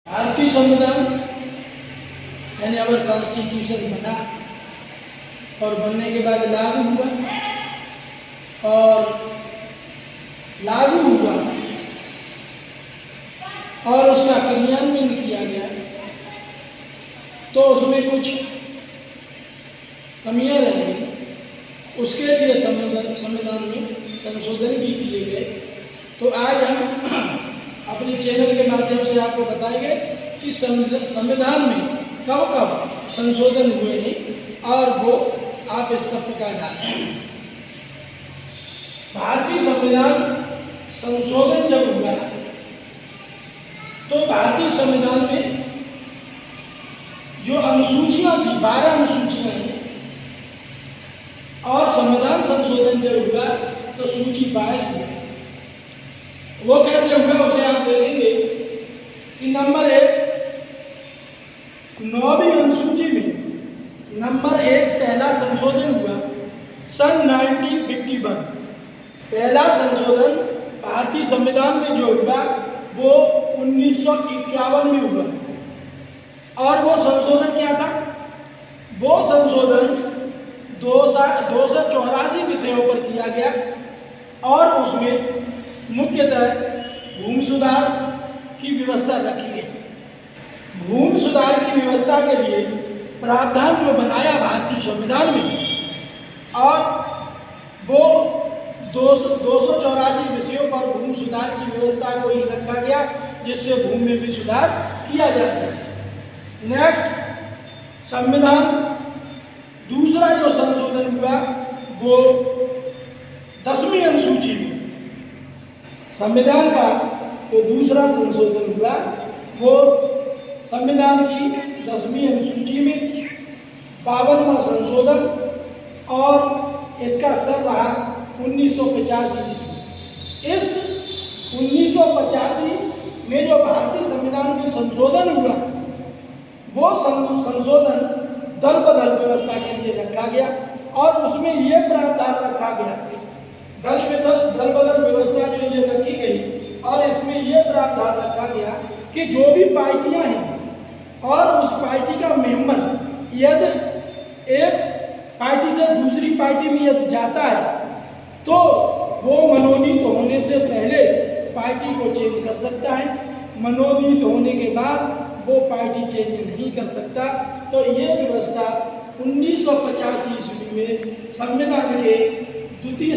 भारतीय संविधान यानी अवर कॉन्स्टिट्यूशन बना और बनने के बाद लागू हुआ और लागू हुआ और उसका क्रियान्वयन किया गया तो उसमें कुछ कमियां रह गई। उसके लिए संविधान में संशोधन भी किए गए। तो आज हम अपने चैनल के माध्यम से आपको बताएंगे कि संविधान में कब कब संशोधन हुए हैं और वो आप इस पर प्रकाश डालें। भारतीय संविधान संशोधन जब हुआ तो भारतीय संविधान में जो अनुसूचियां थी 12 अनुसूचियां हैं और संविधान संशोधन जब हुआ तो सूची 22 हुआ। वो कैसे हुआ उसे आप देखेंगे कि नंबर 1 9वीं अनुसूची में नंबर 1 पहला संशोधन हुआ सन 1951। पहला संशोधन भारतीय संविधान में जो हुआ वो 1951 में हुआ और वो संशोधन क्या था? वो संशोधन 284 विषयों पर किया गया और उसमें मुख्यतः भूमि सुधार की व्यवस्था रखी गई। भूमि सुधार की व्यवस्था के लिए प्रावधान जो बनाया भारतीय संविधान में और वो 284 विषयों पर भूमि सुधार की व्यवस्था को ही रखा गया जिससे भूमि में भी सुधार किया जा सके। नेक्स्ट संविधान दूसरा जो संशोधन हुआ वो 10वीं अनुसूची में संविधान का जो दूसरा संशोधन हुआ वो संविधान की 10वीं अनुसूची में 52वां संशोधन और इसका सर रहा 1985 ईस्वी। इस 1985 में जो भारतीय संविधान में संशोधन हुआ वो संशोधन दल बदल व्यवस्था के लिए रखा गया और उसमें ये प्रावधान रखा गया दल बदल व्यवस्था जो ये रखी गई और इसमें ये प्रावधान रखा गया कि जो भी पार्टियां हैं और उस पार्टी का मेंबर यदि एक पार्टी से दूसरी पार्टी में यदि जाता है तो वो मनोनीत होने से पहले पार्टी को चेंज कर सकता है, मनोनीत होने के बाद वो पार्टी चेंज नहीं कर सकता। तो ये व्यवस्था 1985 ईस्वी में संविधान के द्वितीय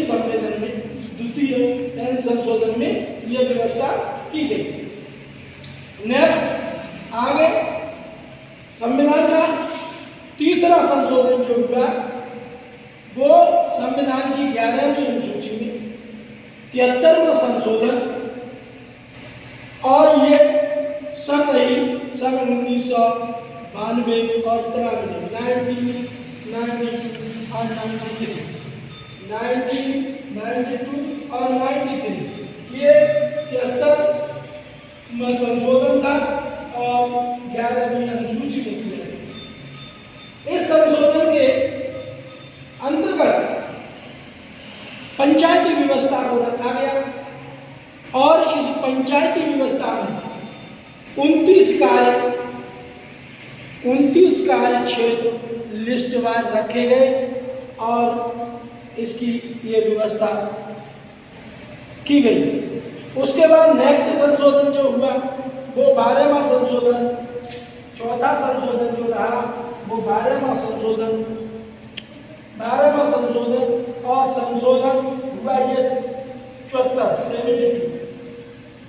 संशोधन में यह व्यवस्था की गई। नेक्स्ट आगे संविधान का तीसरा संशोधन जो हुआ वो संविधान की 11वीं अनुसूची में 73वां संशोधन और ये सन रही सन 1992 और 1992 और 1992 और 93 ये 73वां संशोधन था और 11वीं अनुसूची में किया गया। इस संशोधन के अंतर्गत पंचायती व्यवस्था को रखा गया और इस पंचायती व्यवस्था में 29 कार्य क्षेत्र लिस्टवार रखे गए और इसकी ये व्यवस्था की गई। उसके बाद नेक्स्ट संशोधन जो हुआ वो 12वां संशोधन, चौथा संशोधन जो रहा वो 12वां संशोधन और संशोधन हुआ ये 72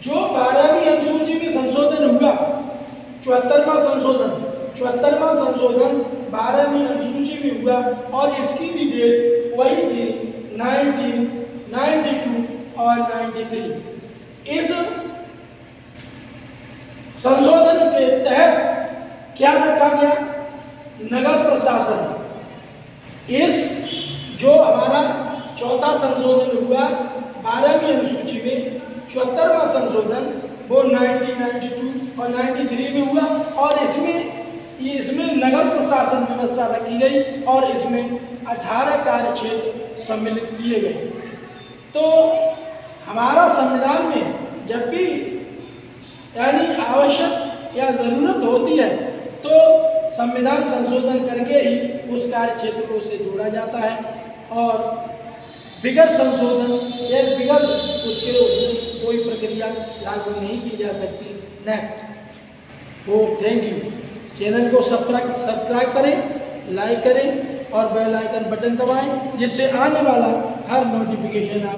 जो 12वीं अनुसूची में संशोधन हुआ 74वां संशोधन 12वीं अनुसूची में हुआ और इसकी भी डेट वही थी 1992 और 93। इस संशोधन के तहत क्या रखा गया? नगर प्रशासन। इस जो हमारा चौथा संशोधन हुआ 12वीं अनुसूची में 74वां संशोधन वो 1992 और 93 में हुआ और इसमें नगर प्रशासन व्यवस्था रखी गई और इसमें 18 कार्य क्षेत्र सम्मिलित किए गए। तो हमारा संविधान में जब भी यानी आवश्यक या ज़रूरत होती है तो संविधान संशोधन करके ही उस कार्य क्षेत्र को से जोड़ा जाता है, और बिगड़ संशोधन या बिगड़ उसके उसमें कोई प्रक्रिया लागू नहीं की जा सकती। Next, thank you. चैनल को सब्सक्राइब करें, लाइक करें और बेल आइकन बटन दबाएं, जिससे आने वाला हर नोटिफिकेशन आप